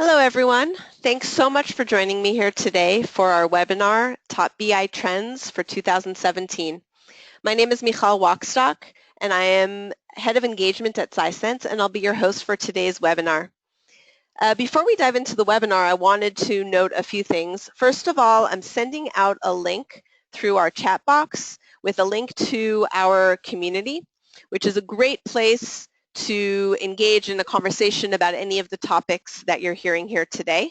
Hello, everyone. Thanks so much for joining me here today for our webinar, Top BI Trends for 2017. My name is Michal Walkstock, and I am Head of Engagement at Sisense, and I'll be your host for today's webinar. Before we dive into the webinar, I wanted to note a few things. First of all, I'm sending out a link through our chat box with a link to our community, which is a great place to engage in a conversation about any of the topics that you're hearing here today.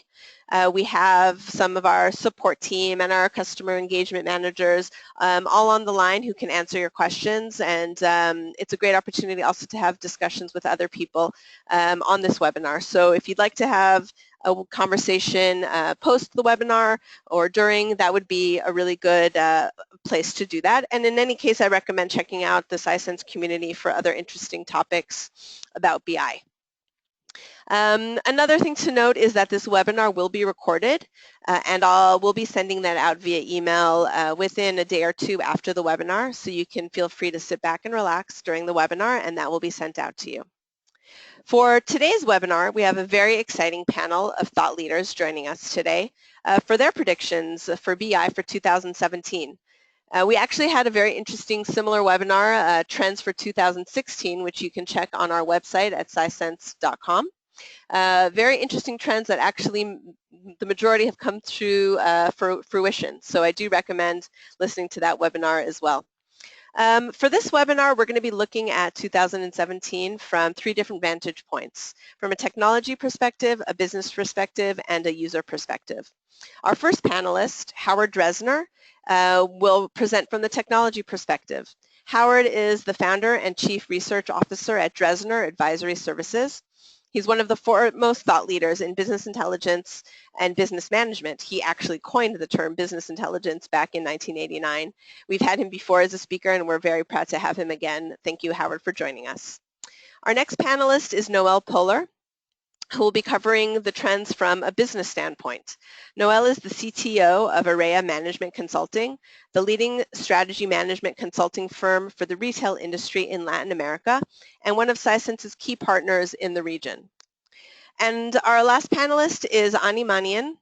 We have some of our support team and our customer engagement managers all on the line who can answer your questions, and it's a great opportunity also to have discussions with other people on this webinar. So if you'd like to have a conversation post the webinar or during, that would be a really good place to do that. And in any case, I recommend checking out the Sisense community for other interesting topics about BI. Another thing to note is that this webinar will be recorded and we'll be sending that out via email within a day or two after the webinar, so you can feel free to sit back and relax during the webinar, and that will be sent out to you. For today's webinar, we have a very exciting panel of thought leaders joining us today for their predictions for BI for 2017. We actually had a very interesting similar webinar, Trends for 2016, which you can check on our website at sisense.com. Very interesting trends that actually the majority have come through fruition. So I do recommend listening to that webinar as well. For this webinar, we're going to be looking at 2017 from 3 different vantage points, from a technology perspective, a business perspective, and a user perspective. Our first panelist, Howard Dresner, will present from the technology perspective. Howard is the founder and chief research officer at Dresner Advisory Services. He's one of the foremost thought leaders in business intelligence and business management. He actually coined the term business intelligence back in 1989. We've had him before as a speaker, and we're very proud to have him again. Thank you, Howard, for joining us. Our next panelist is Noel, who will be covering the trends from a business standpoint. Noel is the CTO of EREA Management Consulting, the leading strategy management consulting firm for the retail industry in Latin America, and one of Sisense's key partners in the region. And our last panelist is Manian,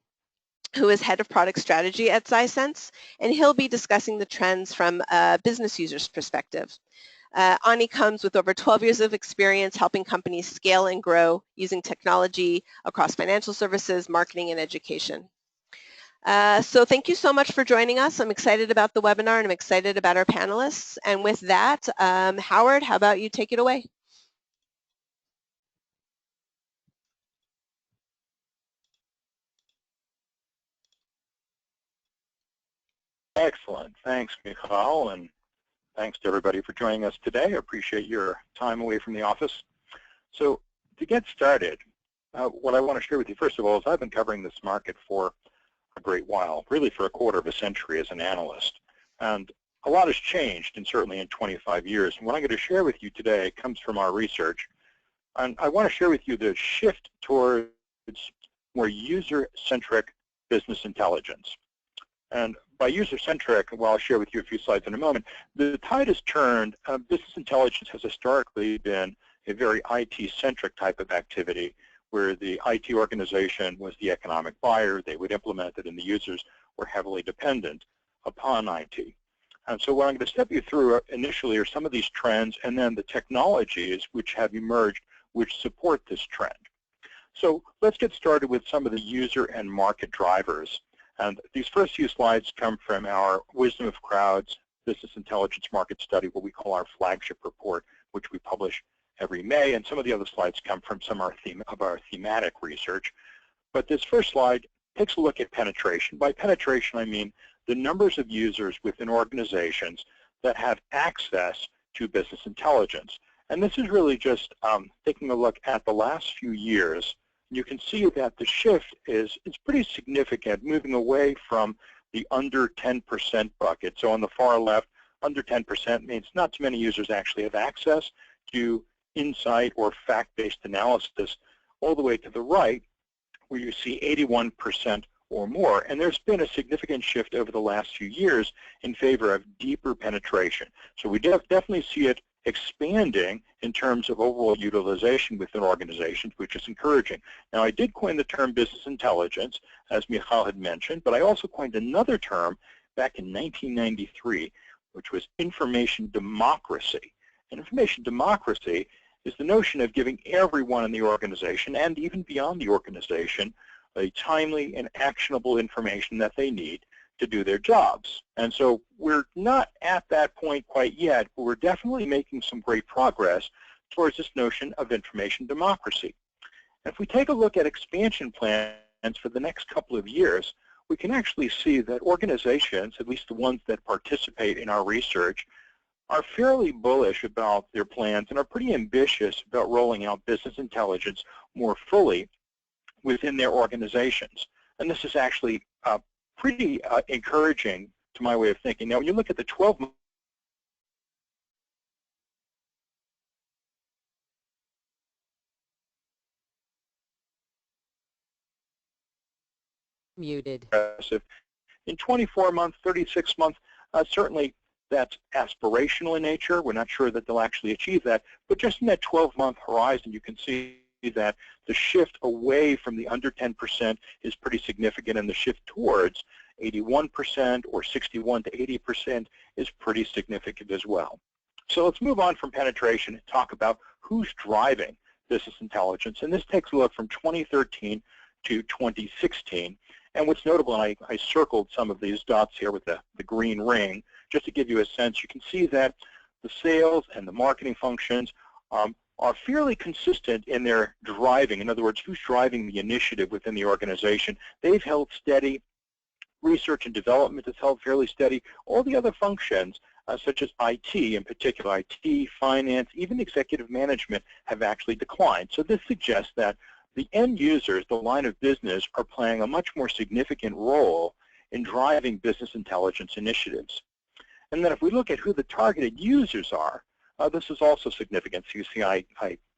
who is head of product strategy at Sisense, and he'll be discussing the trends from a business user's perspective. Ani comes with over 12 years of experience helping companies scale and grow using technology across financial services, marketing, and education. So thank you so much for joining us. I'm excited about the webinar, and I'm excited about our panelists. And with that, Howard, how about you take it away? Excellent. Thanks, Michal, and thanks to everybody for joining us today. I appreciate your time away from the office. So to get started, what I want to share with you first of all is I've been covering this market for a great while, really for a quarter of a century as an analyst. And a lot has changed, and certainly in 25 years. And what I'm going to share with you today comes from our research. And I want to share with you the shift towards more user-centric business intelligence. And by user-centric, well, I'll share with you a few slides in a moment, the tide has turned. Business intelligence has historically been a very IT-centric type of activity where the IT organization was the economic buyer. They would implement it, and the users were heavily dependent upon IT. And so what I'm going to step you through initially are some of these trends and then the technologies which have emerged which support this trend. So let's get started with some of the user and market drivers. And these first few slides come from our Wisdom of Crowds Business Intelligence Market Study, what we call our flagship report, which we publish every May. And some of the other slides come from some of our thematic research. But this first slide takes a look at penetration. By penetration, I mean the numbers of users within organizations that have access to business intelligence. And this is really just taking a look at the last few years. You can see that the shift is pretty significant, moving away from the under 10% bucket. So on the far left, under 10% means not too many users actually have access to insight or fact-based analysis, all the way to the right, where you see 81% or more. And there's been a significant shift over the last few years in favor of deeper penetration. So we definitely see it expanding in terms of overall utilization within organizations, which is encouraging. Now, I did coin the term business intelligence, as Michal had mentioned, but I also coined another term back in 1993, which was information democracy. And information democracy is the notion of giving everyone in the organization, and even beyond the organization, a timely and actionable information that they need to do their jobs. And so we're not at that point quite yet, but we're definitely making some great progress towards this notion of information democracy. And if we take a look at expansion plans for the next couple of years, we can actually see that organizations, at least the ones that participate in our research, are fairly bullish about their plans and are pretty ambitious about rolling out business intelligence more fully within their organizations. And this is actually pretty encouraging to my way of thinking. Now, when you look at the 12-month muted. In 24 months, 36 months, certainly that's aspirational in nature. We're not sure that they'll actually achieve that. But just in that 12-month horizon, you can see that the shift away from the under 10% is pretty significant, and the shift towards 81% or 61 to 80% is pretty significant as well. So let's move on from penetration and talk about who's driving business intelligence. And this takes a look from 2013 to 2016. And what's notable, and I circled some of these dots here with the green ring, just to give you a sense, you can see that the sales and the marketing functions are fairly consistent in their driving. In other words, who's driving the initiative within the organization. They've held steady. Research and development has held fairly steady. All the other functions, such as IT in particular, IT, finance, even executive management, have actually declined. So this suggests that the end users, the line of business, are playing a much more significant role in driving business intelligence initiatives. And then if we look at who the targeted users are, this is also significant. So you see I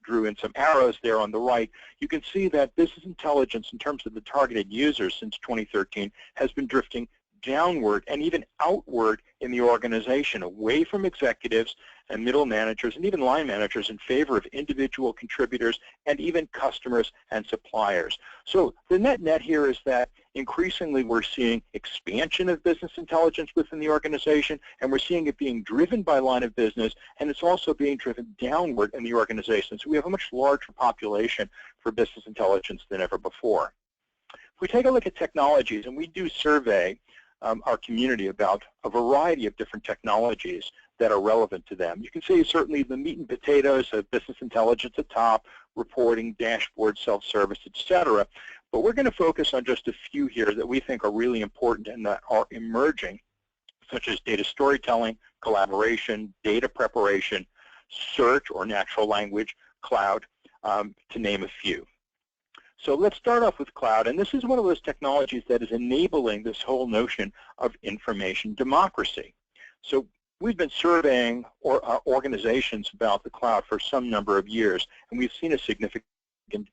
drew in some arrows there on the right. You can see that business intelligence in terms of the targeted users since 2013 has been drifting downward and even outward in the organization, away from executives and middle managers and even line managers in favor of individual contributors and even customers and suppliers. So the net here is that increasingly we're seeing expansion of business intelligence within the organization, and we're seeing it being driven by line of business, and it's also being driven downward in the organization. So we have a much larger population for business intelligence than ever before. If we take a look at technologies, and we do survey our community about a variety of different technologies that are relevant to them. You can see certainly the meat and potatoes of business intelligence at top, reporting, dashboard, self-service, etc. But we're going to focus on just a few here that we think are really important and that are emerging, such as data storytelling, collaboration, data preparation, search or natural language, cloud, to name a few. So let's start off with cloud, and this is one of those technologies that is enabling this whole notion of information democracy. So we've been surveying organizations about the cloud for some number of years, and we've seen a significant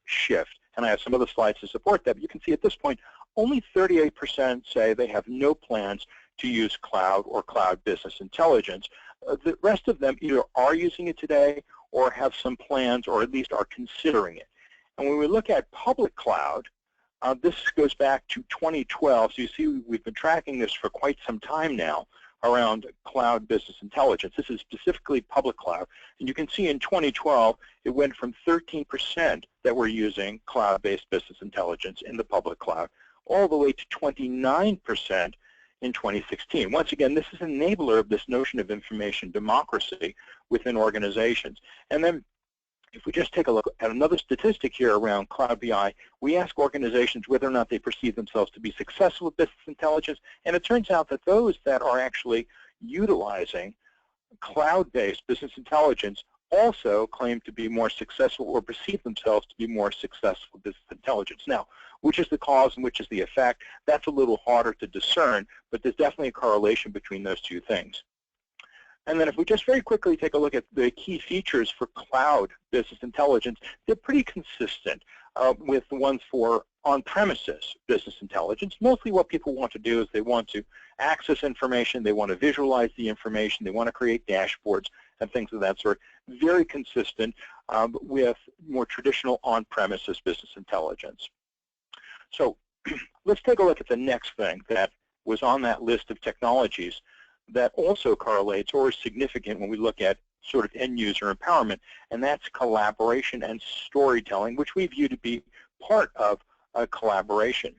shift. And I have some other slides to support that, but you can see at this point, only 38% say they have no plans to use cloud or cloud business intelligence. The rest of them either are using it today or have some plans or at least are considering it. And when we look at public cloud, this goes back to 2012. So you see we've been tracking this for quite some time now around cloud business intelligence. This is specifically public cloud. And you can see in 2012, it went from 13% that were using cloud-based business intelligence in the public cloud, all the way to 29% in 2016. Once again, this is an enabler of this notion of information democracy within organizations. And then if we just take a look at another statistic here around Cloud BI, we ask organizations whether or not they perceive themselves to be successful with business intelligence, and it turns out that those that are actually utilizing cloud-based business intelligence also claim to be more successful or perceive themselves to be more successful with business intelligence. Now, which is the cause and which is the effect? That's a little harder to discern, but there's definitely a correlation between those two things. And then if we just very quickly take a look at the key features for cloud business intelligence, they're pretty consistent with the ones for on-premises business intelligence. Mostly what people want to do is they want to access information, they want to visualize the information, they want to create dashboards, and things of that sort, very consistent with more traditional on-premises business intelligence. So let's take a look at the next thing that was on that list of technologies that also correlates or is significant when we look at sort of end-user empowerment, and that's collaboration and storytelling, which we view to be part of collaboration.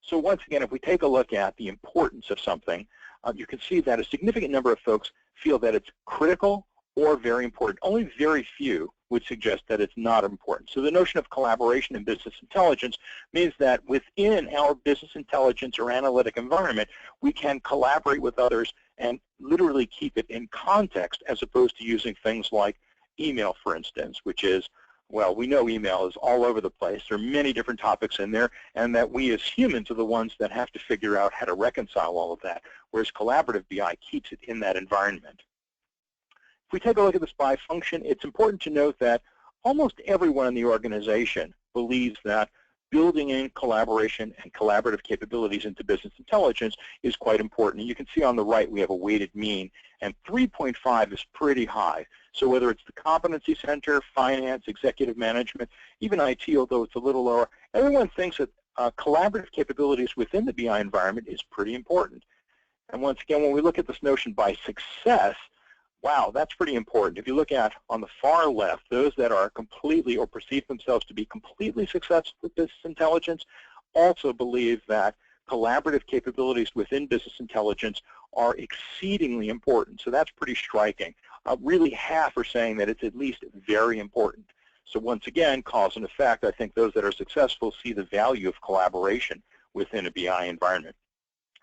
So once again, if we take a look at the importance of something, you can see that a significant number of folks feel that it's critical or very important. Only very few would suggest that it's not important. So the notion of collaboration in business intelligence means that within our business intelligence or analytic environment, we can collaborate with others and literally keep it in context, as opposed to using things like email, for instance, which is, well, we know email is all over the place. There are many different topics in there, and that we as humans are the ones that have to figure out how to reconcile all of that, whereas collaborative BI keeps it in that environment. If we take a look at this by function, it's important to note that almost everyone in the organization believes that building in collaboration and collaborative capabilities into business intelligence is quite important. And you can see on the right we have a weighted mean, and 3.5 is pretty high. So whether it's the competency center, finance, executive management, even IT, although it's a little lower, everyone thinks that collaborative capabilities within the BI environment is pretty important. And once again, when we look at this notion by success, wow, that's pretty important. If you look at, on the far left, those that are completely or perceive themselves to be completely successful with business intelligence also believe that collaborative capabilities within business intelligence are exceedingly important. So that's pretty striking. Really half are saying that it's at least very important. So once again, cause and effect, I think those that are successful see the value of collaboration within a BI environment.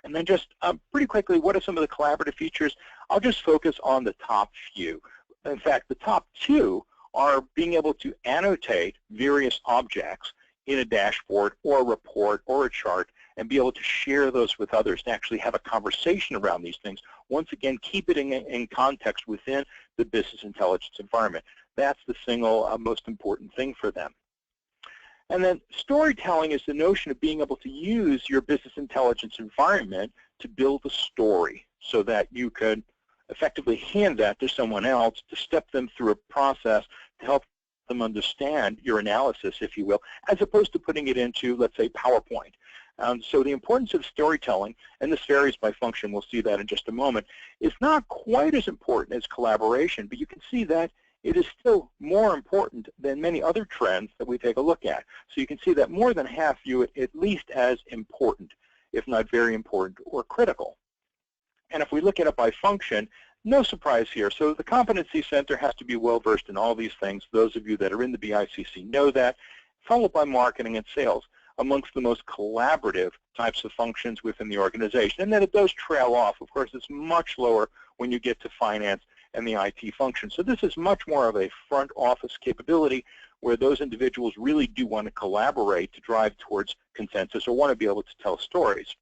And then just pretty quickly, what are some of the collaborative features? I'll just focus on the top few. In fact, the top two are being able to annotate various objects in a dashboard or a report or a chart and be able to share those with others to actually have a conversation around these things. Once again, keep it in context within the business intelligence environment. That's the single most important thing for them. And then storytelling is the notion of being able to use your business intelligence environment to build a story so that you could effectively hand that to someone else to step them through a process to help them understand your analysis, if you will, as opposed to putting it into, let's say, PowerPoint. So the importance of storytelling, and this varies by function, we'll see that in just a moment, is not quite as important as collaboration, but you can see that it is still more important than many other trends that we take a look at. So you can see that more than half view it at least as important, if not very important or critical. And if we look at it by function, no surprise here. So the Competency Center has to be well-versed in all these things. Those of you that are in the BICC know that, followed by marketing and sales, amongst the most collaborative types of functions within the organization. And then it does trail off. Of course, it's much lower when you get to finance and the IT function. So this is much more of a front office capability where those individuals really do want to collaborate to drive towards consensus or want to be able to tell stories.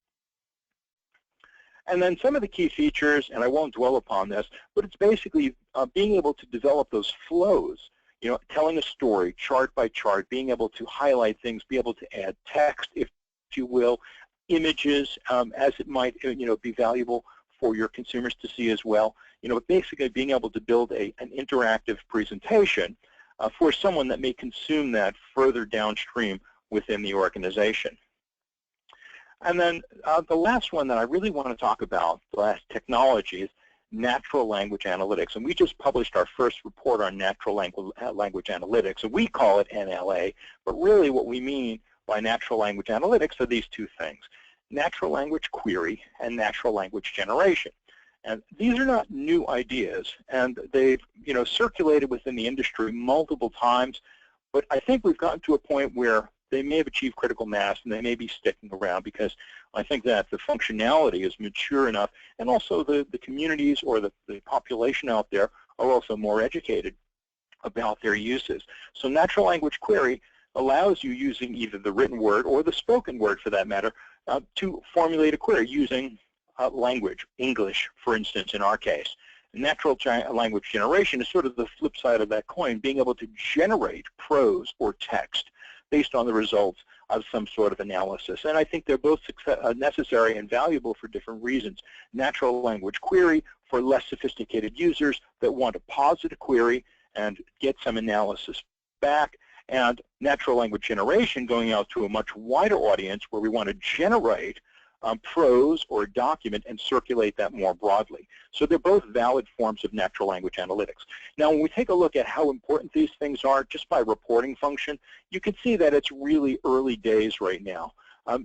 And then some of the key features, and I won't dwell upon this, but it's basically being able to develop those flows, you know, telling a story chart by chart, being able to highlight things, be able to add text, if you will, images as it might, you know, be valuable for your consumers to see as well. You know, basically being able to build an interactive presentation for someone that may consume that further downstream within the organization. And then the last one that I really want to talk about, the last technology, is natural language analytics. And we just published our first report on natural language analytics. And we call it NLA, but really what we mean by natural language analytics are these two things: natural language query and natural language generation. And these are not new ideas, and they've, you know, circulated within the industry multiple times, but I think we've gotten to a point where they may have achieved critical mass and they may be sticking around, because I think that the functionality is mature enough, and also the communities or the population out there are also more educated about their uses. So natural language query allows you, using either the written word or the spoken word for that matter, to formulate a query using language, English, for instance, in our case. Natural language generation is sort of the flip side of that coin, being able to generate prose or text based on the results of some sort of analysis. And I think they're both necessary and valuable for different reasons. Natural language query for less sophisticated users that want to pause a query and get some analysis back, and natural language generation going out to a much wider audience where we want to generate prose or a document and circulate that more broadly. So they're both valid forms of natural language analytics. Now, when we take a look at how important these things are just by reporting function, you can see that it's really early days right now.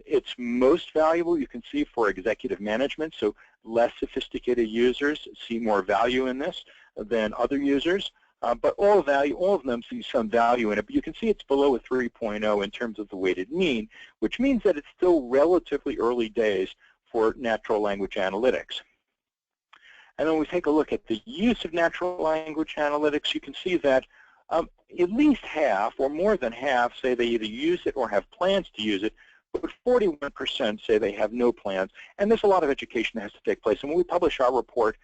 It's most valuable, you can see, for executive management, so less sophisticated users see more value in this than other users. But all of them see some value in it, but you can see it's below a 3.0 in terms of the weighted mean, which means that it's still relatively early days for natural language analytics. And then when we take a look at the use of natural language analytics, you can see that at least half or more than half say they either use it or have plans to use it, but 41% say they have no plans. And there's a lot of education that has to take place. And when we publish our report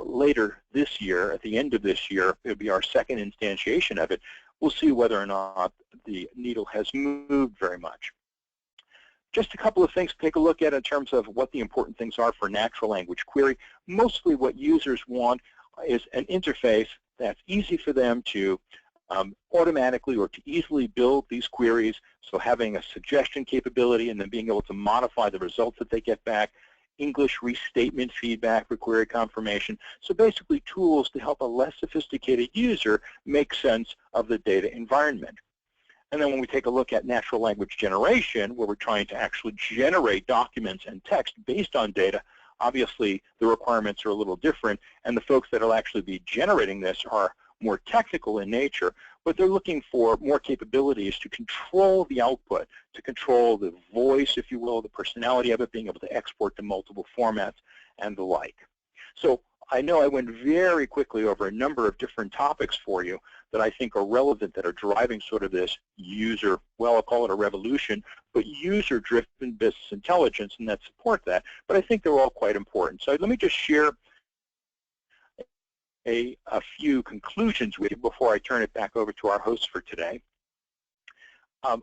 later this year, at the end of this year, it'll be our second instantiation of it, we'll see whether or not the needle has moved very much. Just a couple of things to take a look at in terms of what the important things are for natural language query. Mostly what users want is an interface that's easy for them to automatically or to easily build these queries, so having a suggestion capability and then being able to modify the results that they get back, English restatement feedback for query confirmation. So basically tools to help a less sophisticated user make sense of the data environment. And then when we take a look at natural language generation, where we're trying to actually generate documents and text based on data, obviously the requirements are a little different, and the folks that will actually be generating this are more technical in nature, but they're looking for more capabilities to control the output, to control the voice, if you will, the personality of it, being able to export to multiple formats and the like. So I know I went very quickly over a number of different topics for you that I think are relevant, that are driving sort of this user, well, I'll call it a revolution, but user-driven business intelligence, and that support that. But I think they're all quite important. So let me just share a few conclusions with you before I turn it back over to our host for today.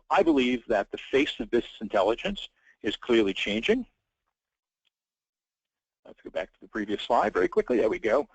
I believe that the face of business intelligence is clearly changing. Let's go back to the previous slide very quickly. There we go.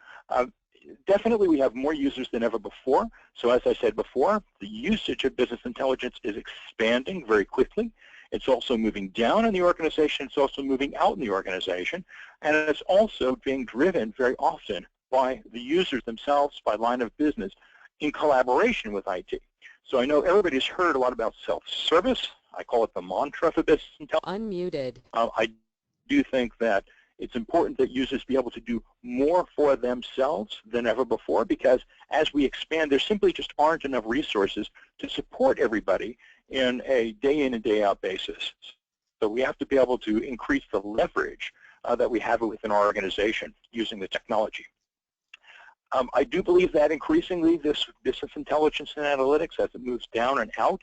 Definitely we have more users than ever before. So as I said before, the usage of business intelligence is expanding very quickly. It's also moving down in the organization. It's also moving out in the organization. And it's also being driven very often by the users themselves, by line of business, in collaboration with IT. So I know everybody's heard a lot about self-service. I call it the mantra for business intelligence. Unmuted. I do think that it's important that users be able to do more for themselves than ever before, because as we expand, there simply just aren't enough resources to support everybody in a day in and day out basis. So we have to be able to increase the leverage that we have within our organization using the technology. I do believe that increasingly this business intelligence and analytics, as it moves down and out,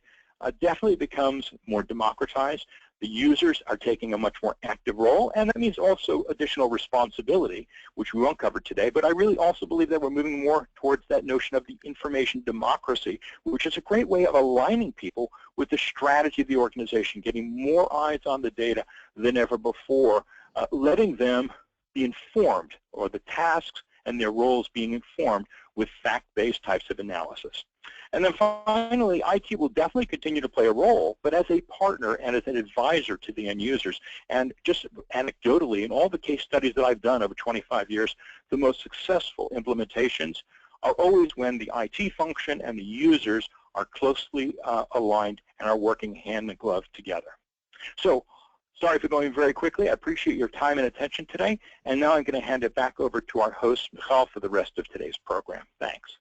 definitely becomes more democratized. The users are taking a much more active role, and that means also additional responsibility, which we won't cover today. But I really also believe that we're moving more towards that notion of the information democracy, which is a great way of aligning people with the strategy of the organization, getting more eyes on the data than ever before, letting them be informed, or the tasks and their roles being informed with fact-based types of analysis. And then finally, IT will definitely continue to play a role, but as a partner and as an advisor to the end users. And just anecdotally, in all the case studies that I've done over 25 years, the most successful implementations are always when the IT function and the users are closely aligned and are working hand in glove together. So, sorry for going very quickly. I appreciate your time and attention today. And now I'm going to hand it back over to our host, Michal, for the rest of today's program. Thanks.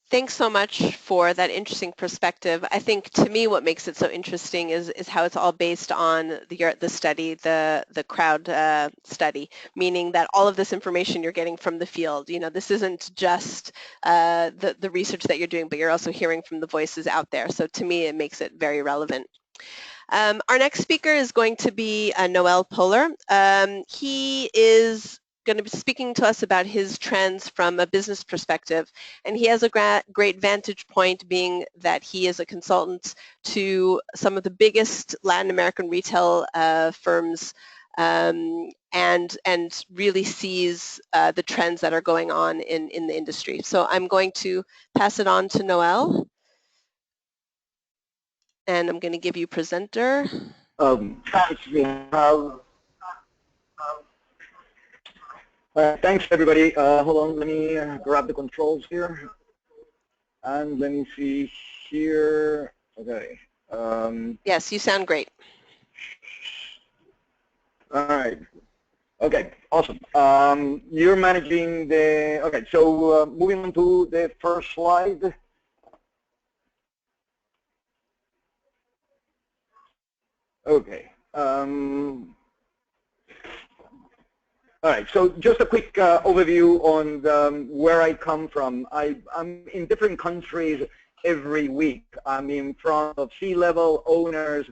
Thanks so much for that interesting perspective. I think to me what makes it so interesting is how it's all based on the study, the crowd study, meaning that all of this information you're getting from the field. You know, this isn't just the research that you're doing, but you're also hearing from the voices out there. So to me it makes it very relevant. Our next speaker is going to be Noel Poehler. He is going to be speaking to us about his trends from a business perspective. And he has a great vantage point, being that he is a consultant to some of the biggest Latin American retail firms, and really sees the trends that are going on in the industry. So I'm going to pass it on to Noel. And I'm going to give you presenter. Thanks, we have. Thanks, everybody. Hold on, let me grab the controls here. And let me see here. Okay. Yes, you sound great. All right. Okay, awesome. You're managing the, okay, so moving on to the first slide. Okay. All right, so just a quick overview on where I come from. I'm in different countries every week. I'm in front of C-level owners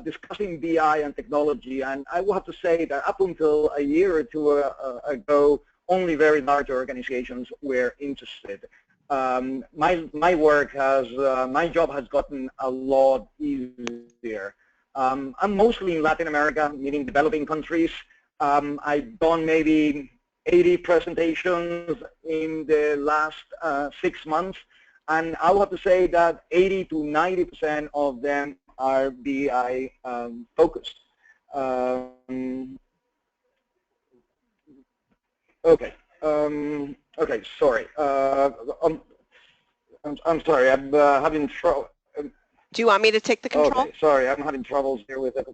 discussing BI and technology, and I will have to say that up until a year or two ago, only very large organizations were interested. My work has, my job has gotten a lot easier. I'm mostly in Latin America, meaning developing countries. I've done maybe 80 presentations in the last 6 months, and I will have to say that 80 to 90% of them are BI focused. Okay. Okay. Sorry. I'm sorry. I'm having trouble. Do you want me to take the control? Okay. Sorry, I'm having troubles here with it.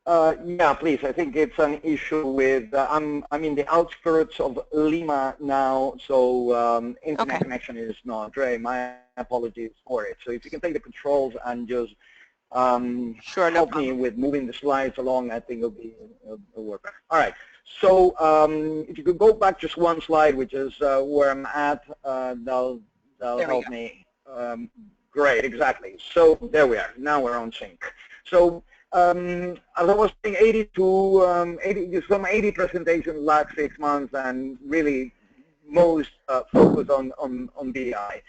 Yeah, please. I think it's an issue with. I'm in the outskirts of Lima now, so internet connection is not great. My apologies for it. So if you can take the controls and just sure, help me with moving the slides along, I think it'll work. All right. So if you could go back just one slide, which is where I'm at, that'll help me. Great, exactly. So there we are. Now we're on sync. So as I was saying, 80 presentations last 6 months, and really most focus on BI.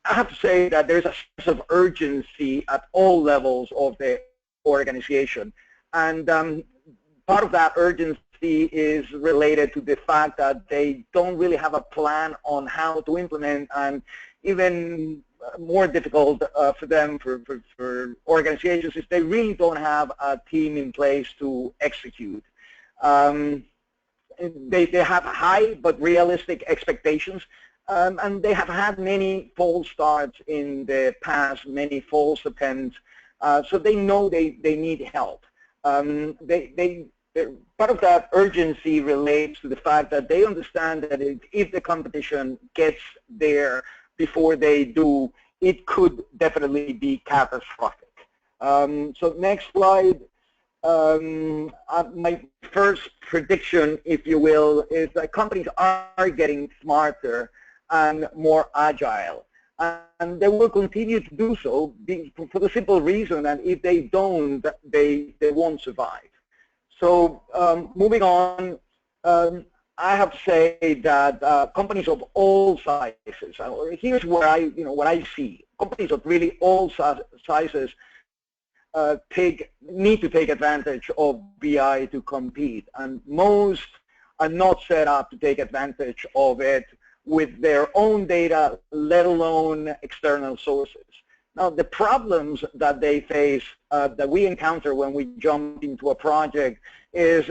I have to say that there's a sense of urgency at all levels of the organization, and part of that urgency is related to the fact that they don't really have a plan on how to implement, and even more difficult for them, for organizations, is they really don't have a team in place to execute. They have high but realistic expectations, and they have had many false starts in the past, many false attempts, so they know they need help. Part of that urgency relates to the fact that they understand that if the competition gets there before they do, it could definitely be catastrophic. So next slide. My first prediction, if you will, is that companies are getting smarter and more agile. And they will continue to do so for the simple reason that if they don't, they won't survive. So moving on, I have to say that companies of all sizes, here's where what I see. Companies of really all sizes need to take advantage of BI to compete, and most are not set up to take advantage of it with their own data, let alone external sources. Now, the problems that they face, that we encounter when we jump into a project, is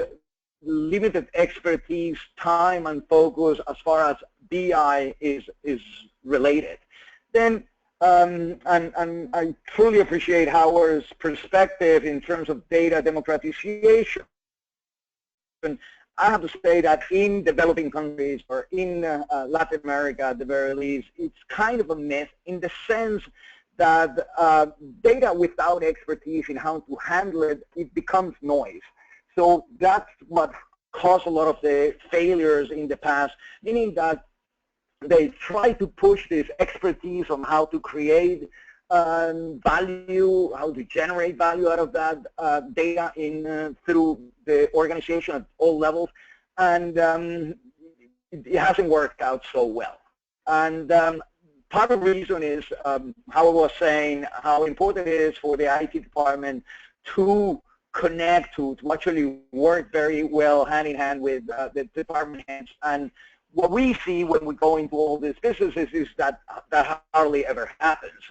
limited expertise, time, and focus as far as BI is related. Then, and I truly appreciate Howard's perspective in terms of data democratization. I have to say that in developing countries, or in Latin America at the very least, it's kind of a myth in the sense that data without expertise in how to handle it, it becomes noise. So that's what caused a lot of the failures in the past, meaning that they try to push this expertise on how to create value, how to generate value out of that data through the organization at all levels. and it hasn't worked out so well. And part of the reason is how I was saying, how important it is for the IT department to connect, to actually work very well hand in hand with the department heads. And what we see when we go into all these businesses is that that hardly ever happens.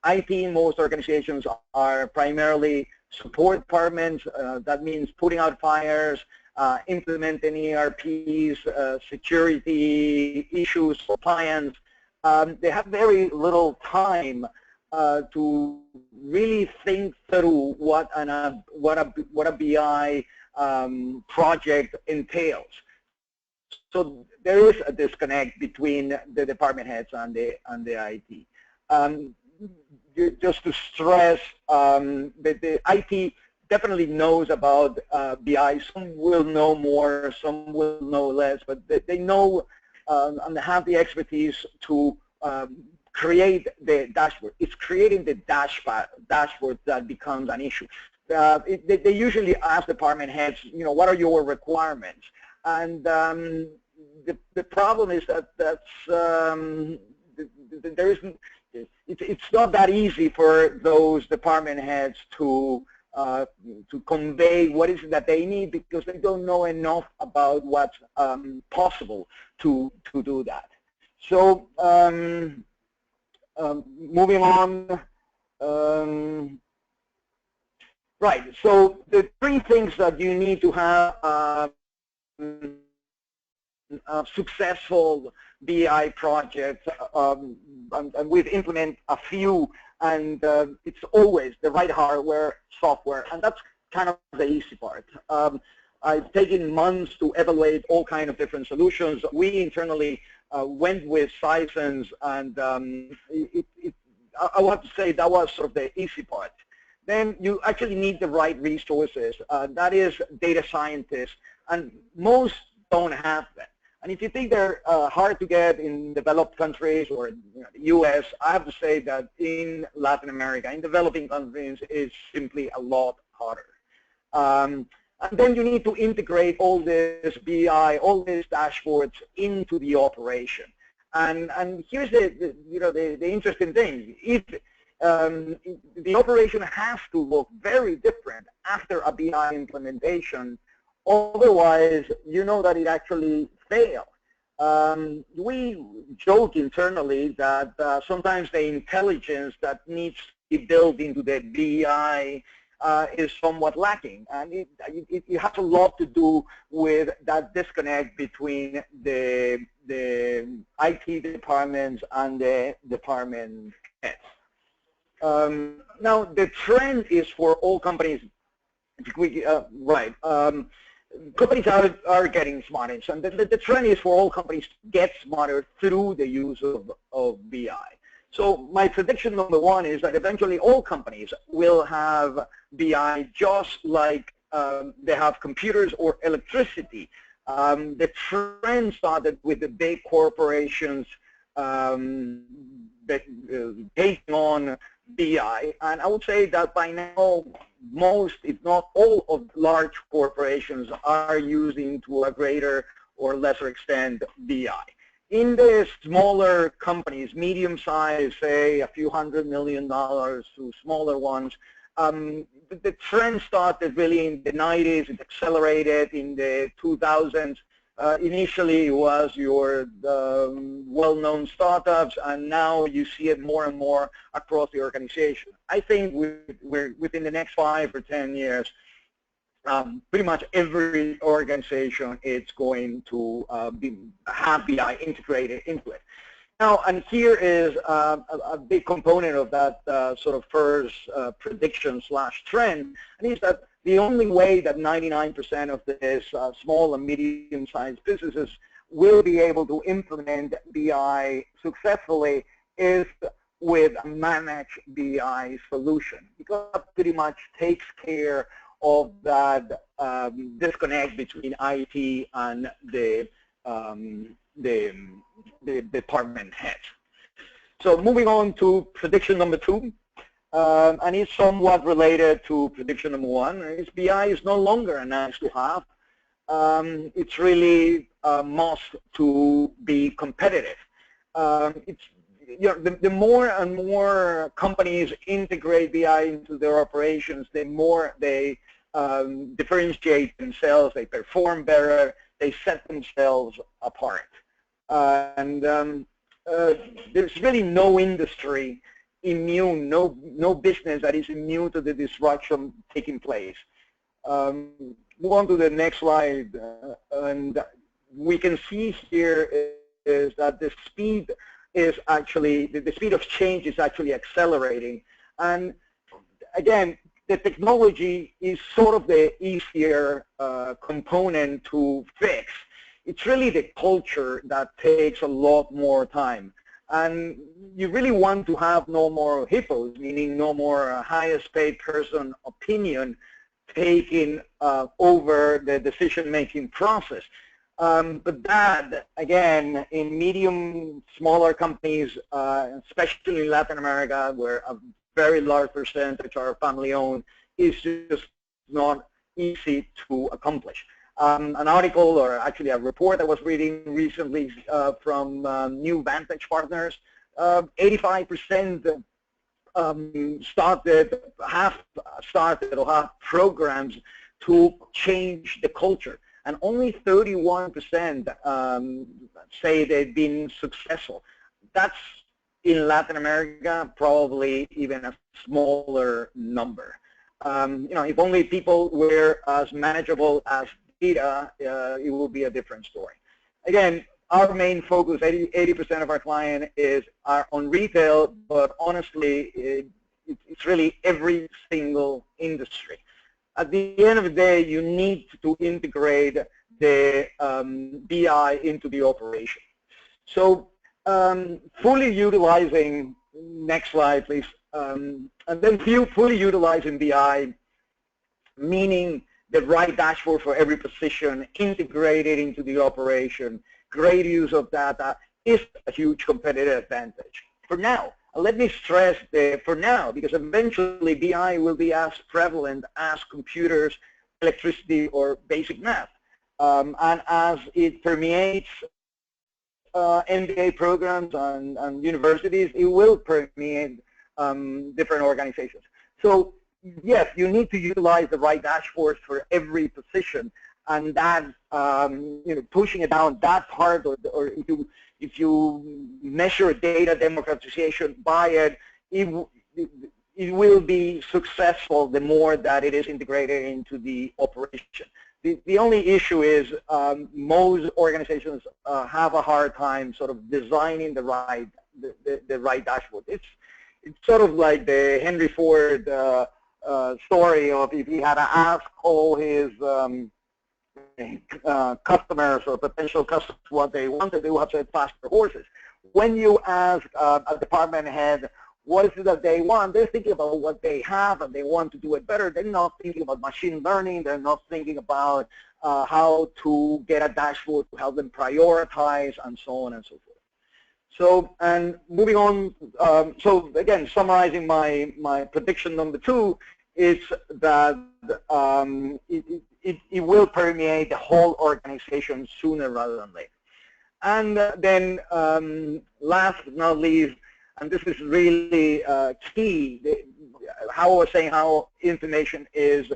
IT in most organizations are primarily support departments. That means putting out fires, implementing ERPs, security issues, compliance. They have very little time to really think through what a BI project entails. So there is a disconnect between the department heads and the IT. Just to stress, the IT definitely knows about BI. Some will know more, some will know less, but they know and have the expertise to create the dashboard. It's creating the dashboard that becomes an issue. They usually ask department heads, what are your requirements? And the problem is that there isn't. It's not that easy for those department heads to convey what is it that they need, because they don't know enough about what's possible to do that. So moving on. Right. So the three things that you need to have a successful BI project, and we've implemented a few, and it's always the right hardware, software, and that's kind of the easy part. I've taken months to evaluate all kinds of different solutions. We internally went with Sisense, and I want to say that was sort of the easy part. Then you actually need the right resources. That is data scientists, and most don't have that. And if you think they're hard to get in developed countries or the US, I have to say that in Latin America, in developing countries, it's simply a lot harder. And then you need to integrate all this BI, all these dashboards into the operation. And here's the interesting thing. If the operation has to look very different after a BI implementation, otherwise, you know that it actually failed. We joke internally that sometimes the intelligence that needs to be built into the BI is somewhat lacking, and it has a lot to do with that disconnect between the IT departments and the department heads. Now, the trend is for all companies, companies are getting smarter, and the trend is for all companies to get smarter through the use of BI. So my prediction number one is that eventually all companies will have BI just like they have computers or electricity. The trend started with the big corporations taking on BI, and I would say that by now most, if not all, of large corporations are using to a greater or lesser extent BI. In the smaller companies, medium size, say a few $100 million to smaller ones, the trend started really in the 90s. It accelerated in the 2000s. Initially, it was your well-known startups, and now you see it more and more across the organization. I think we're within the next 5 or 10 years, pretty much every organization is going to have BI integrated into it. Now, and here is a big component of that sort of first prediction / trend, and is that the only way that 99% of these small and medium-sized businesses will be able to implement BI successfully is with a managed BI solution, because that pretty much takes care of that disconnect between IT and the department heads. So moving on to prediction number 2. And it's somewhat related to prediction number 1. BI is no longer a nice to have. it's really a must to be competitive. It's, you know, the more and more companies integrate BI into their operations, the more they differentiate themselves, they perform better, they set themselves apart. There's really no industry immune, no business that is immune to the disruption taking place. Move on to the next slide, and we can see here is that the speed is actually, the speed of change is actually accelerating. And again, the technology is sort of the easier component to fix. It's really the culture that takes a lot more time. And you really want to have no more hippos, meaning no more highest paid person opinion taking over the decision-making process. But that, again, in medium, smaller companies, especially in Latin America, where a very large percentage are family-owned, is just not easy to accomplish. An article, or actually a report I was reading recently from New Vantage Partners, 85% have started or have programs to change the culture, and only 31% say they've been successful. That's, in Latin America, probably even a smaller number. You know, if only people were as manageable as data, it will be a different story. Again, our main focus, 80% of our client are on retail, but honestly, it's really every single industry. At the end of the day, you need to integrate the BI into the operation. So fully utilizing, next slide please, and then fully utilizing BI, meaning the right dashboard for every position, integrated into the operation, great use of data, is a huge competitive advantage. For now, let me stress the for now, because eventually BI will be as prevalent as computers, electricity, or basic math. And as it permeates MBA programs and universities, it will permeate different organizations. So yes, you need to utilize the right dashboards for every position, and that you know, pushing it down that part, or if you measure data democratization by it, it will be successful the more that it is integrated into the operation. The only issue is most organizations have a hard time sort of designing the right dashboard. It's sort of like the Henry Ford story of if he had to ask all his customers or potential customers what they wanted, they would have said faster horses. When you ask a department head what is it that they want, they're thinking about what they have and they want to do it better. They're not thinking about machine learning. They're not thinking about how to get a dashboard to help them prioritize, and so on and so forth. So, and moving on, so again, summarizing my prediction number 2 is that it will permeate the whole organization sooner rather than later. And then last but not least, and this is really key, how I was saying how information is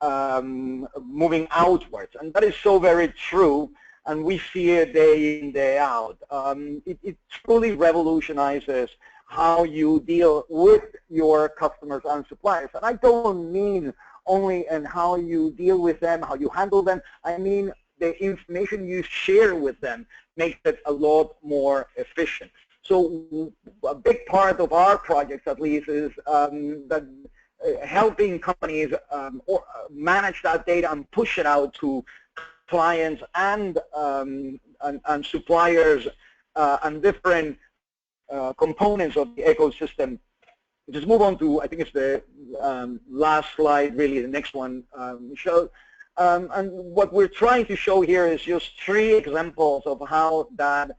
moving outwards. And that is so very true, and we see it day in, day out. It truly revolutionizes how you deal with your customers and suppliers. And I don't mean only in how you deal with them, how you handle them. I mean the information you share with them makes it a lot more efficient. So a big part of our projects, at least, is that helping companies manage that data and push it out to clients and suppliers and different components of the ecosystem. Just move on to, I think it's the last slide, really, the next one, Michelle. And what we're trying to show here is just 3 examples of how that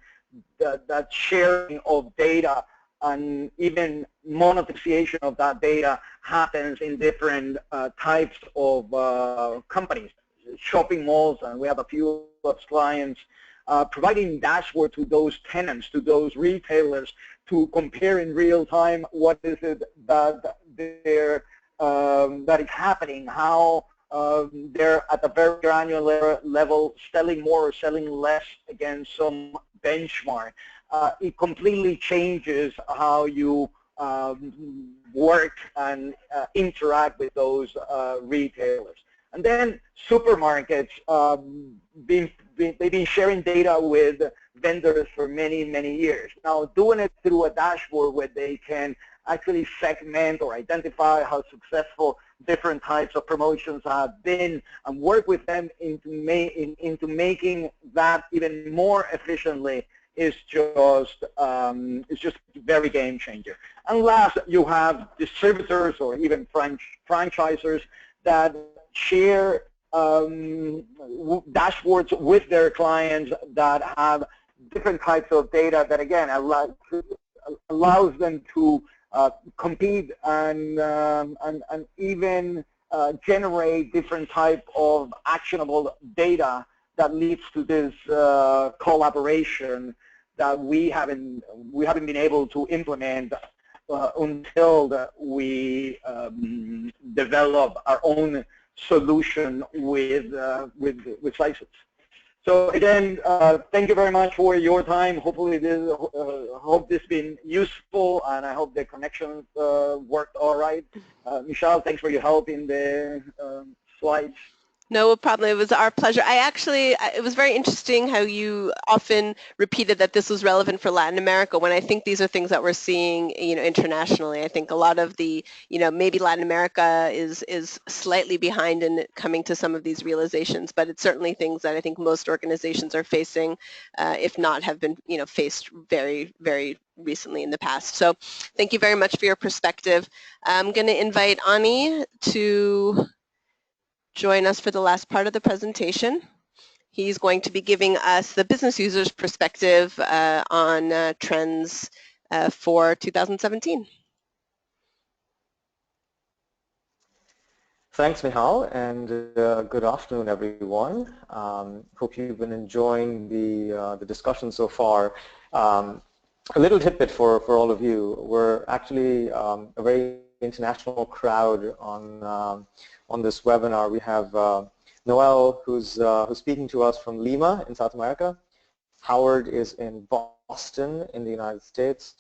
sharing of data and even monetization of that data happens in different types of companies. shopping malls, and we have a few of clients providing dashboard to those tenants, to those retailers, to compare in real time what is it that that is happening, how they're at a very granular level selling more or selling less against some benchmark. It completely changes how you work and interact with those retailers. And then supermarkets, they've been sharing data with vendors for many, many years. Now, doing it through a dashboard where they can actually segment or identify how successful different types of promotions have been and work with them into making that even more efficiently is just very game changer. And last, you have distributors or even franchisors that share dashboards with their clients that have different types of data that again allows them to compete and even generate different type of actionable data that leads to this collaboration that we haven't been able to implement until we develop our own solution with Sisense. So again, thank you very much for your time. Hopefully, hope this has been useful, and I hope the connection worked all right. Michelle, thanks for your help in the slides. No problem. It was our pleasure. It was very interesting how you often repeated that this was relevant for Latin America when I think these are things that we're seeing, internationally. I think a lot of the, maybe Latin America is slightly behind in coming to some of these realizations, but it's certainly things that I think most organizations are facing, if not have been, faced very, very recently in the past. So thank you very much for your perspective. I'm going to invite Ani to join us for the last part of the presentation. He's going to be giving us the business user's perspective on trends for 2017. Thanks, Michal, and good afternoon, everyone. Hope you've been enjoying the discussion so far. A little tidbit for all of you. We're actually a very international crowd on this webinar. We have Noel, who's speaking to us from Lima in South America. Howard is in Boston in the United States.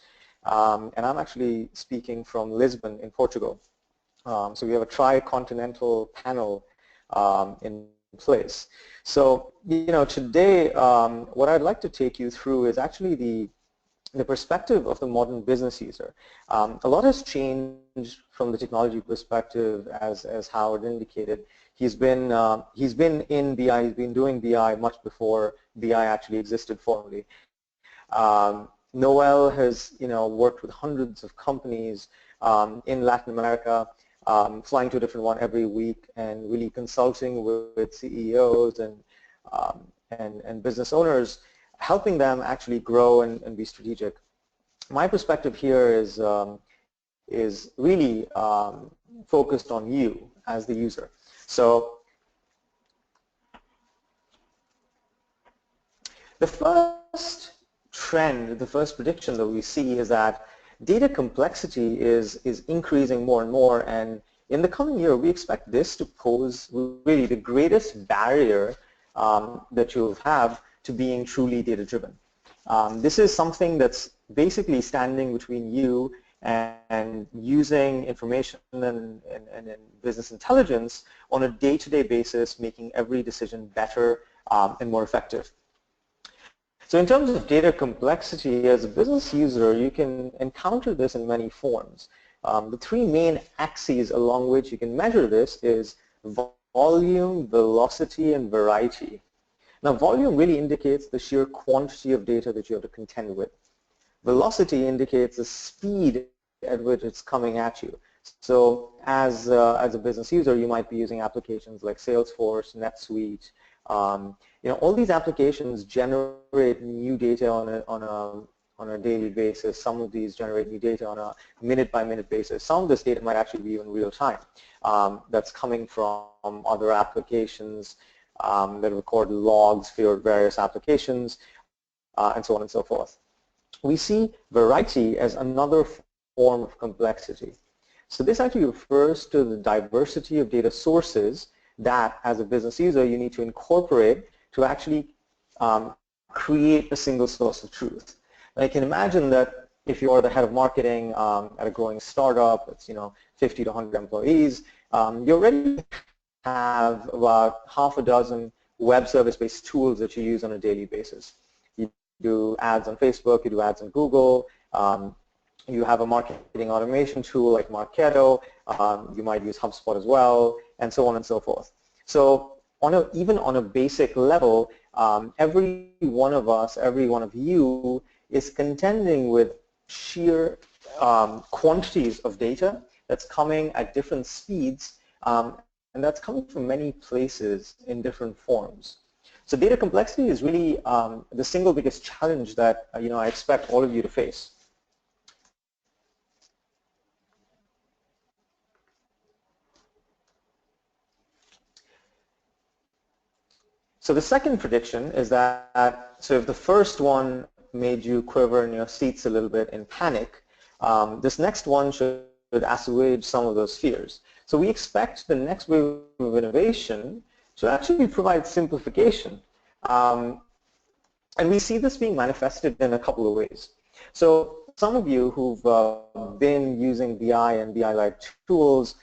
And I'm actually speaking from Lisbon in Portugal. So we have a tri-continental panel in place. So, today what I'd like to take you through is actually the perspective of the modern business user. A lot has changed from the technology perspective, as Howard indicated. He's been in BI. He's been doing BI much before BI actually existed formally. Noel has worked with hundreds of companies in Latin America, flying to a different one every week, and really consulting with CEOs and business owners, helping them actually grow and be strategic. My perspective here is really focused on you as the user. So the first trend, the first prediction that we see is that data complexity is increasing more and more, and in the coming year we expect this to pose really the greatest barrier that you'll have to being truly data-driven. This is something that's basically standing between you and using information and business intelligence on a day-to-day basis, making every decision better and more effective. So in terms of data complexity, as a business user, you can encounter this in many forms. The three main axes along which you can measure this is volume, velocity, and variety. Now, volume really indicates the sheer quantity of data that you have to contend with. Velocity indicates the speed at which it's coming at you. So as a business user, you might be using applications like Salesforce, NetSuite. All these applications generate new data on a daily basis. Some of these generate new data on a minute-by-minute basis. Some of this data might actually be in real time. That's coming from other applications. that record logs for your various applications, and so on and so forth. We see variety as another form of complexity. So this actually refers to the diversity of data sources that, as a business user, you need to incorporate to actually create a single source of truth. And I can imagine that if you're the head of marketing at a growing startup, it's 50 to 100 employees, you already have about half a dozen web service-based tools that you use on a daily basis. You do ads on Facebook, you do ads on Google, you have a marketing automation tool like Marketo, you might use HubSpot as well, and so on and so forth. So even on a basic level, every one of us, every one of you is contending with sheer quantities of data that's coming at different speeds, and that's coming from many places in different forms. So data complexity is really the single biggest challenge that I expect all of you to face. So the second prediction is that, so if the first one made you quiver in your seats a little bit in panic, this next one should assuage some of those fears. So we expect the next wave of innovation to actually provide simplification. And we see this being manifested in a couple of ways. So some of you who've been using BI and BI-like tools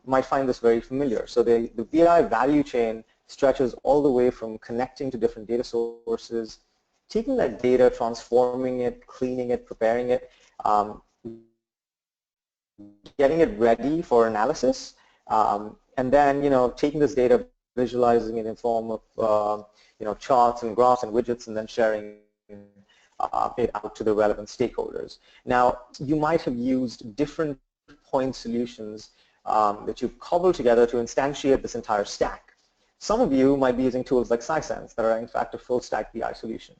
might find this very familiar. So the BI value chain stretches all the way from connecting to different data sources, taking that data, transforming it, cleaning it, preparing it, getting it ready for analysis, and then taking this data, visualizing it in form of charts and graphs and widgets, and then sharing it out to the relevant stakeholders. Now, you might have used different point solutions that you've cobbled together to instantiate this entire stack. Some of you might be using tools like Sisense that are in fact a full stack BI solution.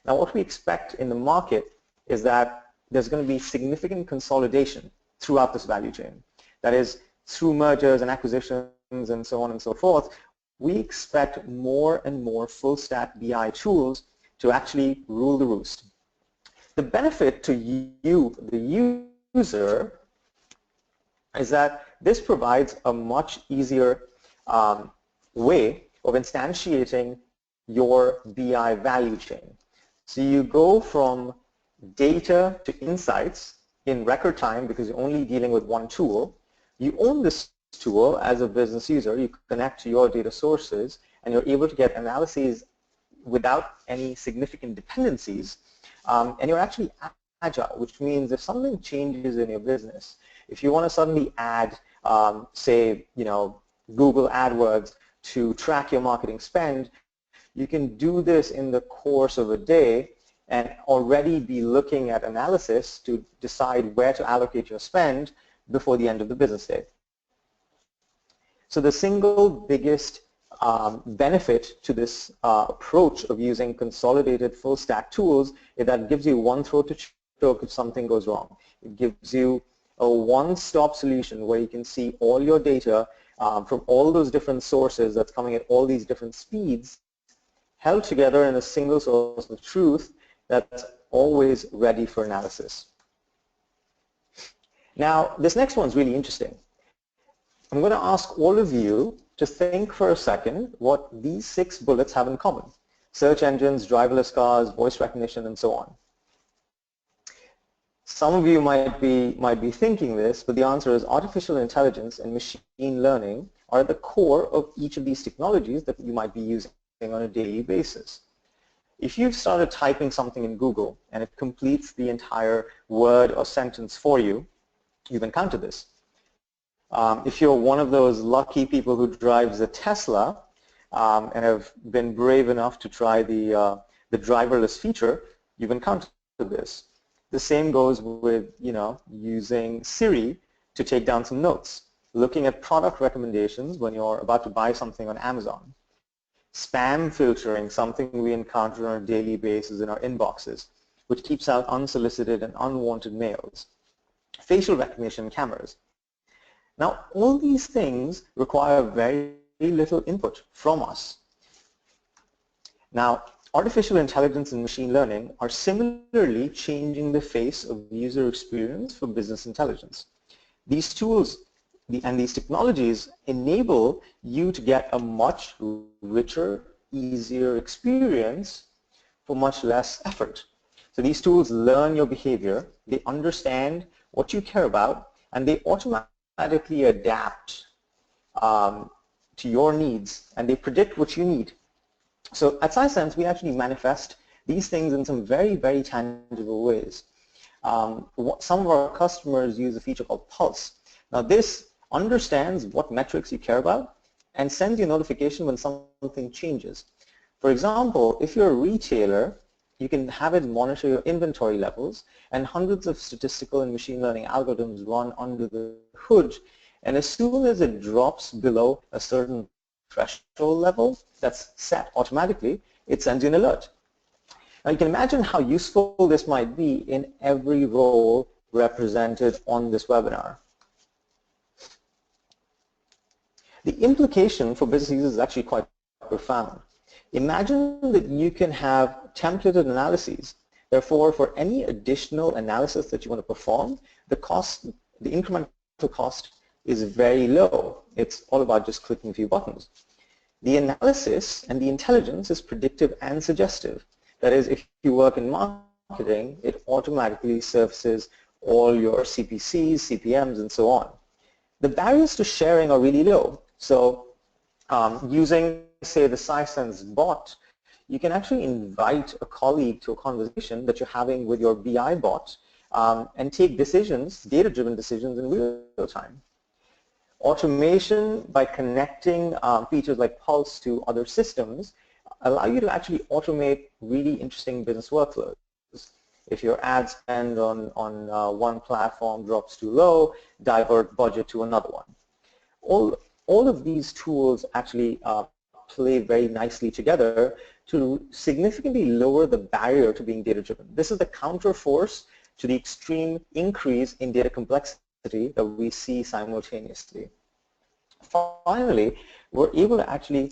Now what we expect in the market is that there's going to be significant consolidation throughout this value chain. That is, through mergers and acquisitions and so on and so forth, we expect more and more full stack BI tools to actually rule the roost. The benefit to you, the user, is that this provides a much easier way of instantiating your BI value chain. So you go from data to insights in record time because you're only dealing with one tool. You own this tool as a business user. You connect to your data sources and you're able to get analyses without any significant dependencies, and you're actually agile, which means if something changes in your business, if you want to suddenly add, say, Google AdWords to track your marketing spend, you can do this in the course of a day and already be looking at analysis to decide where to allocate your spend before the end of the business day. So the single biggest benefit to this approach of using consolidated full stack tools is that it gives you one throat to choke if something goes wrong. It gives you a one-stop solution where you can see all your data from all those different sources that's coming at all these different speeds, held together in a single source of truth that's always ready for analysis. Now, this next one's really interesting. I'm going to ask all of you to think for a second what these 6 bullets have in common. Search engines, driverless cars, voice recognition, and so on. Some of you might be thinking this, but the answer is artificial intelligence and machine learning are at the core of each of these technologies that you might be using on a daily basis. If you've started typing something in Google and it completes the entire word or sentence for you, you've encountered this. If you're one of those lucky people who drives a Tesla and have been brave enough to try the driverless feature, you've encountered this. The same goes with, using Siri to take down some notes, looking at product recommendations when you're about to buy something on Amazon, spam filtering, something we encounter on a daily basis in our inboxes, which keeps out unsolicited and unwanted mails, facial recognition cameras. Now, all these things require very, little input from us. Now, artificial intelligence and machine learning are similarly changing the face of user experience for business intelligence. These tools and these technologies enable you to get a much richer, easier experience for much less effort. So these tools learn your behavior, they understand what you care about, and they automatically adapt to your needs, and they predict what you need. So at Sisense, we actually manifest these things in some very, very tangible ways. Some of our customers use a feature called Pulse. Now this understands what metrics you care about and sends you a notification when something changes. For example, if you're a retailer, you can have it monitor your inventory levels, and hundreds of statistical and machine learning algorithms run under the hood, and as soon as it drops below a certain threshold level that's set automatically, it sends you an alert. Now you can imagine how useful this might be in every role represented on this webinar. The implication for business users is actually quite profound. Imagine that you can have templated analyses. Therefore, for any additional analysis that you want to perform, the incremental cost is very low. It's all about just clicking a few buttons. The analysis and the intelligence is predictive and suggestive. That is, if you work in marketing, it automatically surfaces all your CPCs, CPMs, and so on. The barriers to sharing are really low. So using, say, the Sisense bot, you can actually invite a colleague to a conversation that you're having with your BI bot and take decisions, data-driven decisions in real time. Automation by connecting features like Pulse to other systems allow you to actually automate really interesting business workflows. If your ad spend on one platform drops too low, divert budget to another one. All of these tools actually play very nicely together to significantly lower the barrier to being data-driven. This is the counter force to the extreme increase in data complexity that we see simultaneously. Finally, we're able to actually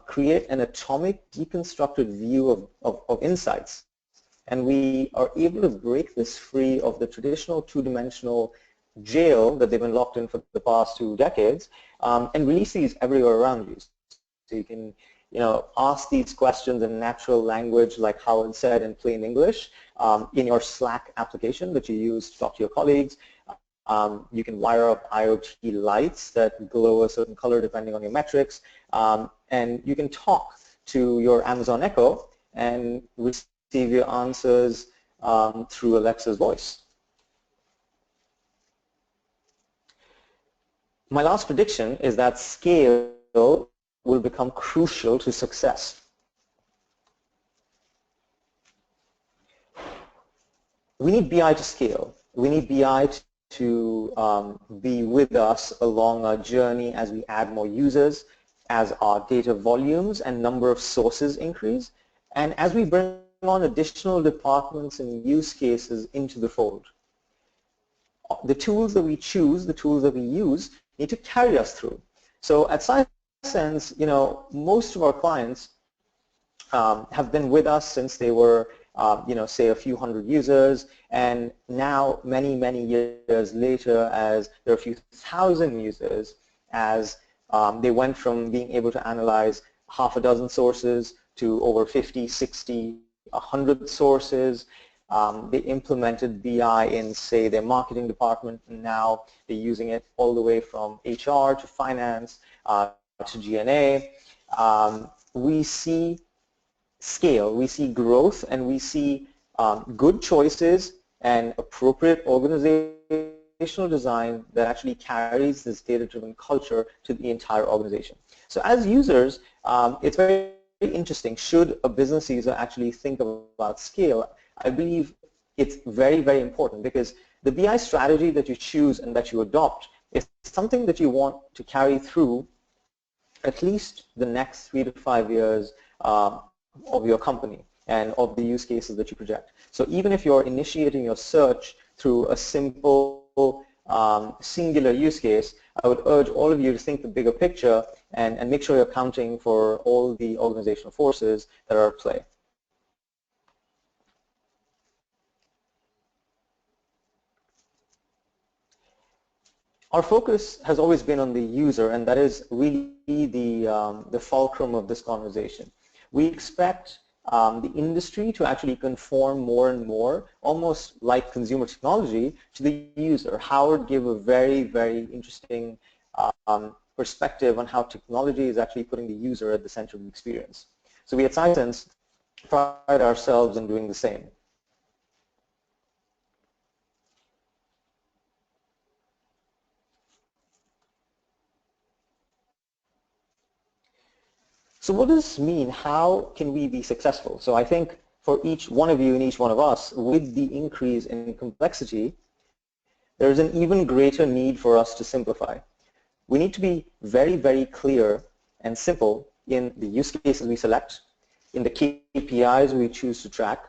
create an atomic deconstructed view of insights, and we are able to break this free of the traditional two-dimensional jail that they've been locked in for the past 2 decades and release these everywhere around you. So you can ask these questions in natural language like Howard said in plain English in your Slack application that you use to talk to your colleagues. You can wire up IoT lights that glow a certain color depending on your metrics, and you can talk to your Amazon Echo and receive your answers through Alexa's voice. My last prediction is that scale will become crucial to success. We need BI to scale. We need BI to be with us along our journey as we add more users, as our data volumes and number of sources increase, and as we bring on additional departments and use cases into the fold. The tools that we choose, the tools that we use, need to carry us through. So at Sisense, most of our clients have been with us since they were, say a few hundred users, and now many, many years later, as there are a few thousand users, as they went from being able to analyze half a dozen sources to over 50, 60, 100 sources. They implemented BI in, say, their marketing department, and now they're using it all the way from HR to finance to G&A. We see scale, we see growth, and we see good choices and appropriate organizational design that actually carries this data-driven culture to the entire organization. So as users, it's very interesting. Should a business user actually think about scale? I believe it's very, very important, because the BI strategy that you choose and that you adopt is something that you want to carry through at least the next 3 to 5 years of your company and of the use cases that you project. So even if you're initiating your search through a simple singular use case, I would urge all of you to think the bigger picture and make sure you're accounting for all the organizational forces that are at play. Our focus has always been on the user, and that is really the fulcrum of this conversation. We expect the industry to actually conform more and more, almost like consumer technology, to the user. Howard gave a very, very interesting perspective on how technology is actually putting the user at the center of the experience. So we at Sisense pride ourselves in doing the same. So what does this mean? How can we be successful? So I think for each one of you and each one of us, with the increase in complexity, there's an even greater need for us to simplify. We need to be very, very clear and simple in the use cases we select, in the KPIs we choose to track,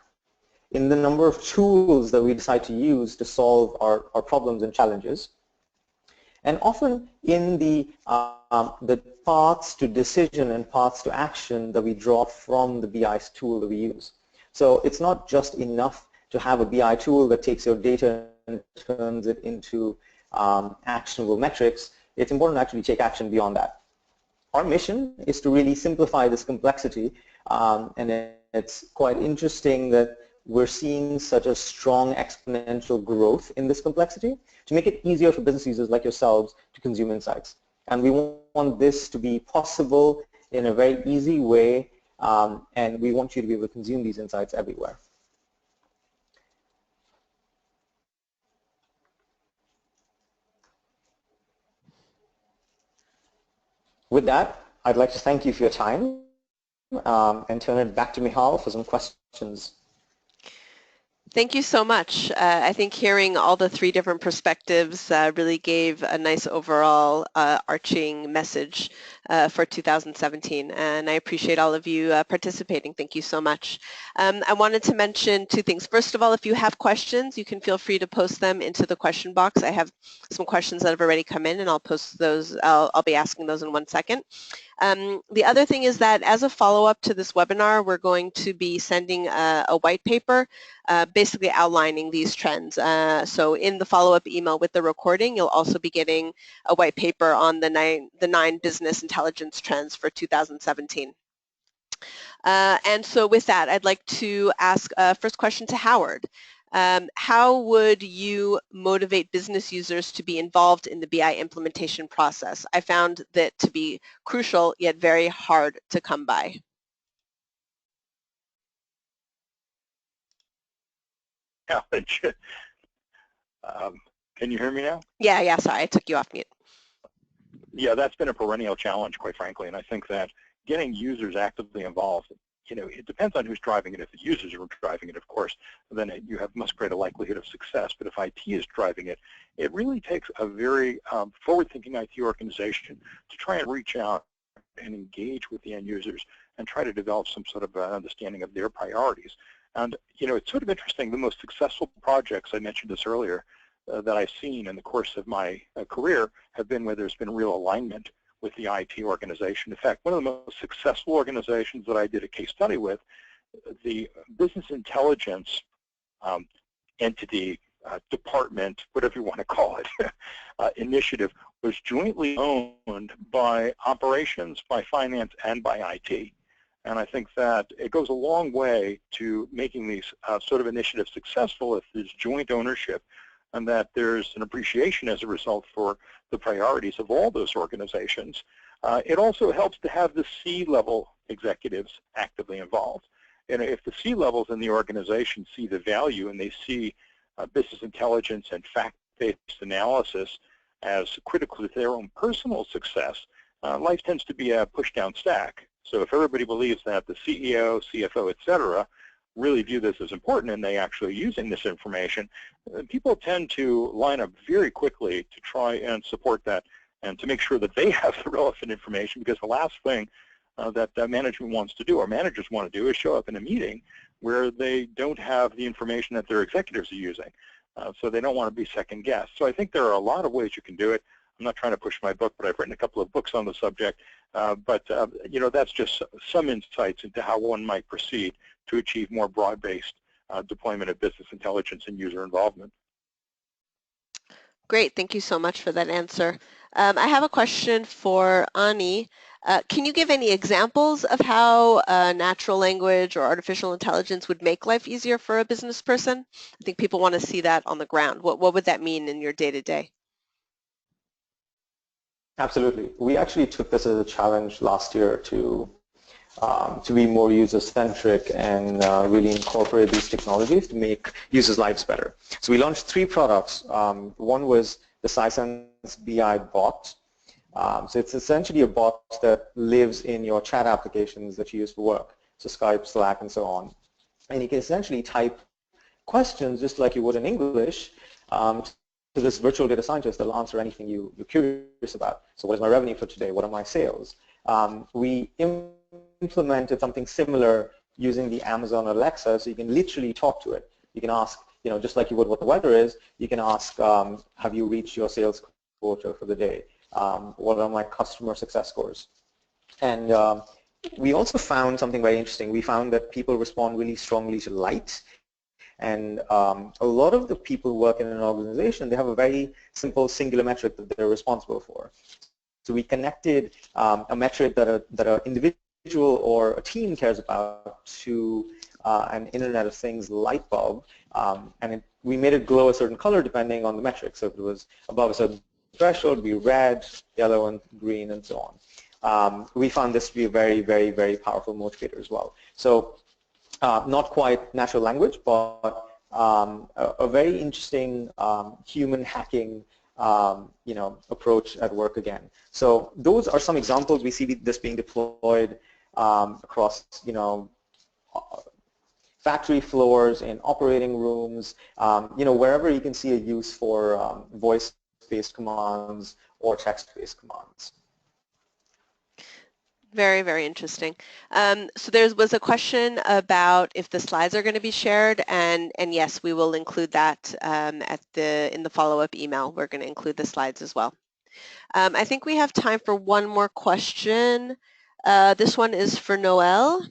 in the number of tools that we decide to use to solve our problems and challenges, and often in the paths to decision and paths to action that we draw from the BI tool that we use. So it's not just enough to have a BI tool that takes your data and turns it into actionable metrics. It's important to actually take action beyond that. Our mission is to really simplify this complexity, and it's quite interesting that we're seeing such a strong exponential growth in this complexity to make it easier for business users like yourselves to consume insights. And we want this to be possible in a very easy way, and we want you to be able to consume these insights everywhere. With that, I'd like to thank you for your time and turn it back to Michal for some questions. Thank you so much. I think hearing all the three different perspectives really gave a nice overall arching message for 2017, and I appreciate all of you participating. Thank you so much. I wanted to mention two things. First of all, if you have questions, you can feel free to post them into the question box. I have some questions that have already come in, and I'll post those. I'll be asking those in 1 second. The other thing is that as a follow-up to this webinar, we're going to be sending a white paper basically outlining these trends. So in the follow-up email with the recording, you'll also be getting a white paper on the nine business intelligence trends for 2017. And so with that, I'd like to ask a first question to Howard. How would you motivate business users to be involved in the BI implementation process? I found that to be crucial, yet very hard to come by. Can you hear me now? Yeah, sorry, I took you off mute. Yeah, that's been a perennial challenge, quite frankly, and I think that getting users actively involved, you know, it depends on who's driving it. If the users are driving it, of course, then you have much greater likelihood of success. But if IT is driving it, it really takes a very forward-thinking IT organization to try and reach out and engage with the end users and try to develop some sort of understanding of their priorities. And, you know, it's sort of interesting. The most successful projects, I mentioned this earlier, that I've seen in the course of my career have been where there's been real alignment with the IT organization. In fact, one of the most successful organizations that I did a case study with, the business intelligence entity, department, whatever you want to call it, initiative was jointly owned by operations, by finance, and by IT. And I think that it goes a long way to making these sort of initiatives successful if there's joint ownership and that there's an appreciation as a result for the priorities of all those organizations. It also helps to have the C-level executives actively involved. And if the C-levels in the organization see the value and they see business intelligence and fact-based analysis as critical to their own personal success, life tends to be a push-down stack. So if everybody believes that the CEO, CFO, et cetera, really view this as important and they actually are using this information, people tend to line up very quickly to try and support that and to make sure that they have the relevant information, because the last thing that management wants to do or managers want to do is show up in a meeting where they don't have the information that their executives are using. So they don't want to be second guessed. So I think there are a lot of ways you can do it. I'm not trying to push my book, but I've written a couple of books on the subject. You know, that's just some insights into how one might proceed to achieve more broad-based deployment of business intelligence and user involvement. Great, thank you so much for that answer. I have a question for Ani. Can you give any examples of how natural language or artificial intelligence would make life easier for a business person? I think people want to see that on the ground. What would that mean in your day-to-day? Absolutely. We actually took this as a challenge last year to be more user-centric and really incorporate these technologies to make users' lives better. So we launched 3 products. One was the Sisense BI bot. So it's essentially a bot that lives in your chat applications that you use for work, so Skype, Slack, and so on. And you can essentially type questions just like you would in English to this virtual data scientist that'll answer anything you're curious about. So what is my revenue for today? What are my sales? We implemented something similar using the Amazon Alexa, so you can literally talk to it. You can ask, you know, just like you would what the weather is, you can ask, have you reached your sales quota for the day? What are my customer success scores? And we also found something very interesting. We found that people respond really strongly to light. And a lot of the people who work in an organization, they have a very simple singular metric that they're responsible for. So we connected a metric that an individual or a team cares about to an Internet of Things light bulb, and we made it glow a certain color depending on the metric. So if it was above a certain threshold, it'd be red, yellow, and green, and so on. We found this to be a very, very, very powerful motivator as well. So not quite natural language, but a very interesting human hacking approach at work again. So those are some examples. We see this being deployed across, factory floors, in operating rooms, wherever you can see a use for voice-based commands or text-based commands. Very, very interesting. So there was a question about if the slides are going to be shared, and yes, we will include that in the follow-up email. We're going to include the slides as well. I think we have time for one more question. This one is for Noel.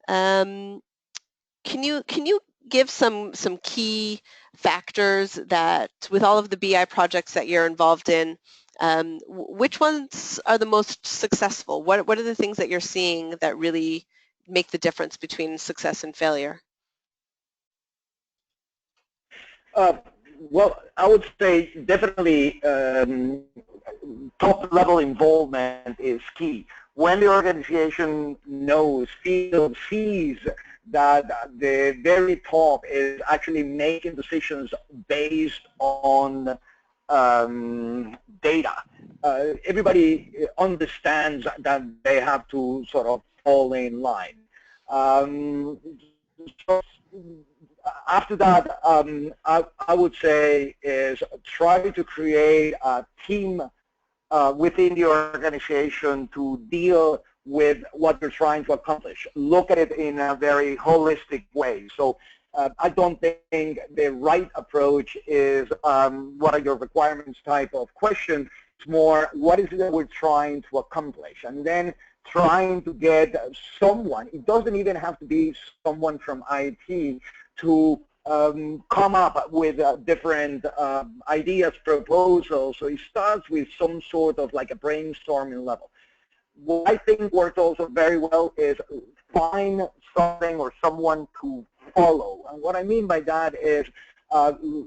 Can you give some key factors that, with all of the BI projects that you're involved in, which ones are the most successful? What are the things that you're seeing that really make the difference between success and failure? Well, I would say definitely top-level involvement is key. When the organization sees that the very top is actually making decisions based on data, everybody understands that they have to sort of fall in line. So after that, I would say is try to create a team within the organization to deal with what you're trying to accomplish. Look at it in a very holistic way. So I don't think the right approach is what are your requirements type of question. It's more what is it that we're trying to accomplish, and then trying to get someone, it doesn't even have to be someone from IT, to come up with different ideas, proposals. So it starts with some sort of like a brainstorming level. What I think works also very well is find something or someone to follow. And what I mean by that is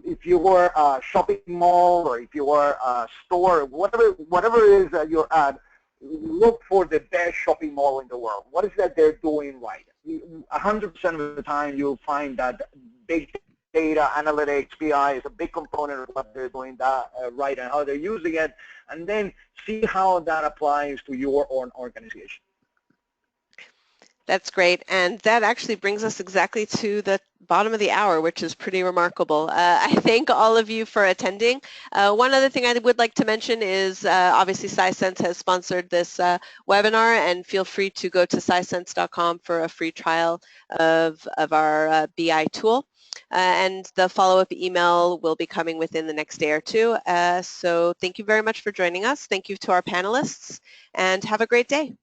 if you were a shopping mall or if you were a store, whatever it is that you're at, look for the best shopping mall in the world. What is that they're doing right? 100% of the time you'll find that big data, analytics, BI is a big component of what they're doing that right and how they're using it, and then see how that applies to your own organization. That's great, and that actually brings us exactly to the bottom of the hour, which is pretty remarkable. I thank all of you for attending. One other thing I would like to mention is obviously Sisense has sponsored this webinar, and feel free to go to sisense.com for a free trial of our BI tool. And the follow-up email will be coming within the next day or two. So thank you very much for joining us. Thank you to our panelists, and have a great day.